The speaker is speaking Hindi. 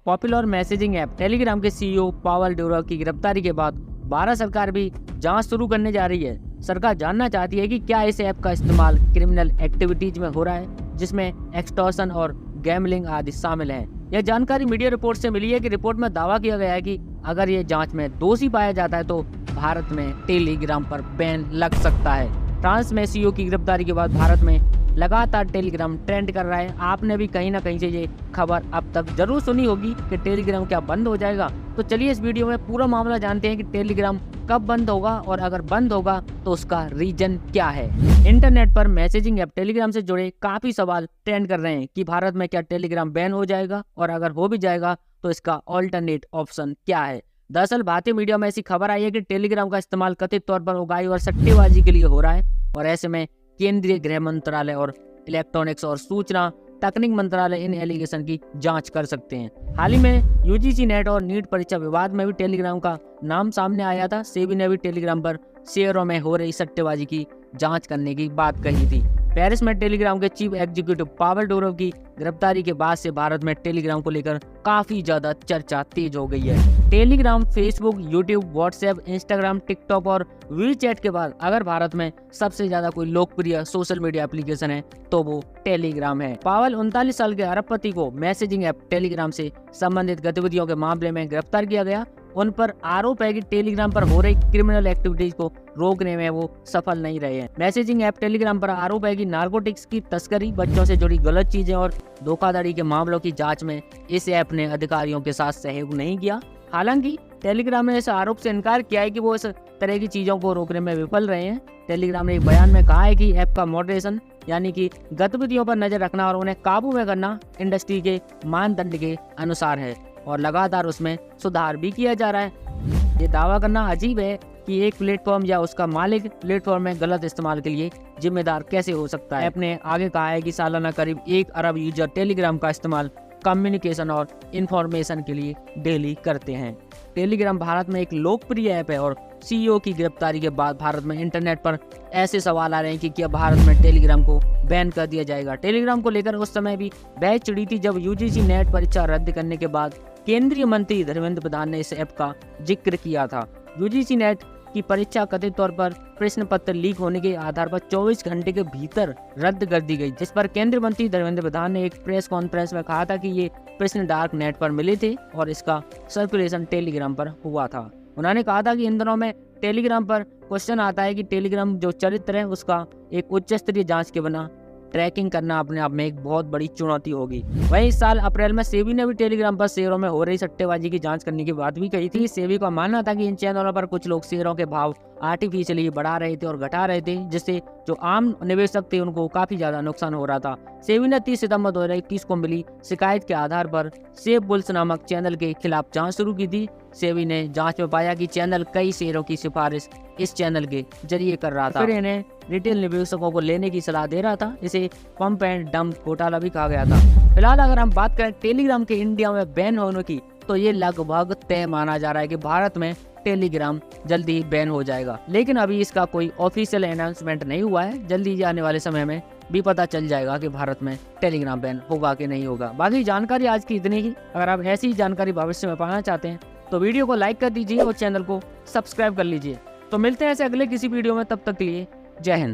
पॉपुलर मैसेजिंग ऐप टेलीग्राम के सीईओ पावेल डुरोव की गिरफ्तारी के बाद भारत सरकार भी जांच शुरू करने जा रही है। सरकार जानना चाहती है कि क्या इस ऐप का इस्तेमाल क्रिमिनल एक्टिविटीज में हो रहा है, जिसमें एक्सटॉर्शन और गैम्बलिंग आदि शामिल हैं। यह जानकारी मीडिया रिपोर्ट से मिली है कि रिपोर्ट में दावा किया गया है कि अगर ये जांच में दोषी पाया जाता है तो भारत में टेलीग्राम पर बैन लग सकता है। फ्रांस में सीईओ की गिरफ्तारी के बाद भारत में लगातार टेलीग्राम ट्रेंड कर रहा है। आपने भी कहीं ना कहीं से ये खबर अब तक जरूर सुनी होगी कि टेलीग्राम क्या बंद हो जाएगा। तो चलिए इस वीडियो में पूरा मामला जानते हैं कि टेलीग्राम कब बंद होगा और अगर बंद होगा तो उसका रीजन क्या है। इंटरनेट पर मैसेजिंग ऐप टेलीग्राम से जुड़े काफी सवाल ट्रेंड कर रहे हैं कि भारत में क्या टेलीग्राम बैन हो जाएगा और अगर हो भी जाएगा तो इसका ऑल्टरनेट ऑप्शन क्या है। दरअसल भारतीय मीडिया में ऐसी खबर आई है कि टेलीग्राम का इस्तेमाल कथित तौर पर उगाई और सट्टेबाजी के लिए हो रहा है और ऐसे में केंद्रीय गृह मंत्रालय और इलेक्ट्रॉनिक्स और सूचना तकनीक मंत्रालय इन एलिगेशन की जांच कर सकते हैं। हाल ही में यूजीसी नेट और नीट परीक्षा विवाद में भी टेलीग्राम का नाम सामने आया था। सेबी ने भी टेलीग्राम पर शेयरों में हो रही सट्टेबाजी की जांच करने की बात कही थी। पेरिस में टेलीग्राम के चीफ एग्जीक्यूटिव पावेल डुरोव की गिरफ्तारी के बाद से भारत में टेलीग्राम को लेकर काफी ज्यादा चर्चा तेज हो गई है। Telegram Facebook, YouTube, WhatsApp, Instagram, TikTok और वीचैट के बाद अगर भारत में सबसे ज्यादा कोई लोकप्रिय सोशल मीडिया एप्लीकेशन है तो वो टेलीग्राम है। पावेल 39 साल के अरबपति को मैसेजिंग ऐप टेलीग्राम से संबंधित गतिविधियों के मामले में गिरफ्तार किया गया। उन पर आरोप है कि टेलीग्राम पर हो रही क्रिमिनल एक्टिविटीज को रोकने में वो सफल नहीं रहे हैं। मैसेजिंग ऐप टेलीग्राम पर आरोप है कि नारकोटिक्स की तस्करी, बच्चों से जुड़ी गलत चीजें और धोखाधड़ी के मामलों की जांच में इस ऐप ने अधिकारियों के साथ सहयोग नहीं किया। हालांकि टेलीग्राम ने इस आरोप से इनकार किया है कि वो इस तरह की चीजों को रोकने में विफल रहे हैं। टेलीग्राम ने एक बयान में कहा है कि ऐप का मॉडरेशन यानी कि गतिविधियों पर नजर रखना और उन्हें काबू में करना इंडस्ट्री के मानदंड के अनुसार है और लगातार उसमें सुधार भी किया जा रहा है। ये दावा करना अजीब है कि एक प्लेटफॉर्म या उसका मालिक प्लेटफॉर्म में गलत इस्तेमाल के लिए जिम्मेदार कैसे हो सकता है। ऐप ने आगे कहा है कि सालाना करीब 1 अरब यूजर टेलीग्राम का इस्तेमाल कम्युनिकेशन और इंफॉर्मेशन के लिए डेली करते हैं। टेलीग्राम भारत में एक लोकप्रिय ऐप है और सीईओ की गिरफ्तारी के बाद भारत में इंटरनेट पर ऐसे सवाल आ रहे हैं कि क्या भारत में टेलीग्राम को बैन कर दिया जाएगा। टेलीग्राम को लेकर उस समय भी बहस छिड़ी थी जब यूजीसी नेट परीक्षा रद्द करने के बाद केंद्रीय मंत्री धर्मेंद्र प्रधान ने इस ऐप का जिक्र किया था। यूजीसी नेट की परीक्षा कथित तौर पर प्रश्न पत्र लीक होने के आधार पर 24 घंटे के भीतर रद्द कर दी गई, जिस पर केंद्रीय मंत्री धर्मेंद्र प्रधान ने एक प्रेस कॉन्फ्रेंस में कहा था कि ये प्रश्न डार्क नेट पर मिले थे और इसका सर्कुलेशन टेलीग्राम पर हुआ था। उन्होंने कहा था कि इन दिनों में टेलीग्राम पर क्वेश्चन आता है कि टेलीग्राम जो चरित्र है उसका एक उच्च स्तरीय जांच के बिना ट्रैकिंग करना अपने आप में एक बहुत बड़ी चुनौती होगी। वहीं इस साल अप्रैल में सेबी ने भी टेलीग्राम पर शेयरों में हो रही सट्टेबाजी की जांच करने की बात भी कही थी। सेबी का मानना था कि इन चैनलों पर कुछ लोग शेयरों के भाव आर्टिफिशियली बढ़ा रहे थे और घटा रहे थे, जिससे जो आम निवेशक थे उनको काफी ज्यादा नुकसान हो रहा था। सेबी ने 30 सितंबर 2021 को मिली शिकायत के आधार पर सेब बुल्स नामक चैनल के खिलाफ जांच शुरू की थी। सेबी ने जांच में पाया कि चैनल कई शेयरों की सिफारिश इस चैनल के जरिए कर रहा था। फिर इन्हें रिटेल निवेशकों को लेने की सलाह दे रहा था। इसे पंप एंड डंप घोटाला भी कहा गया था। फिलहाल अगर हम बात करें टेलीग्राम के इंडिया में बैन होने की, तो ये लगभग तय माना जा रहा है कि भारत में टेलीग्राम जल्दी ही बैन हो जाएगा, लेकिन अभी इसका कोई ऑफिशियल अनाउंसमेंट नहीं हुआ है। जल्दी आने वाले समय में भी पता चल जाएगा कि भारत में टेलीग्राम बैन होगा कि नहीं होगा। बाकी जानकारी आज की इतनी ही। अगर आप ऐसी ही जानकारी भविष्य में पाना चाहते हैं तो वीडियो को लाइक कर दीजिए और चैनल को सब्सक्राइब कर लीजिए। तो मिलते हैं ऐसे अगले किसी वीडियो में, तब तक के लिए जय हिंद।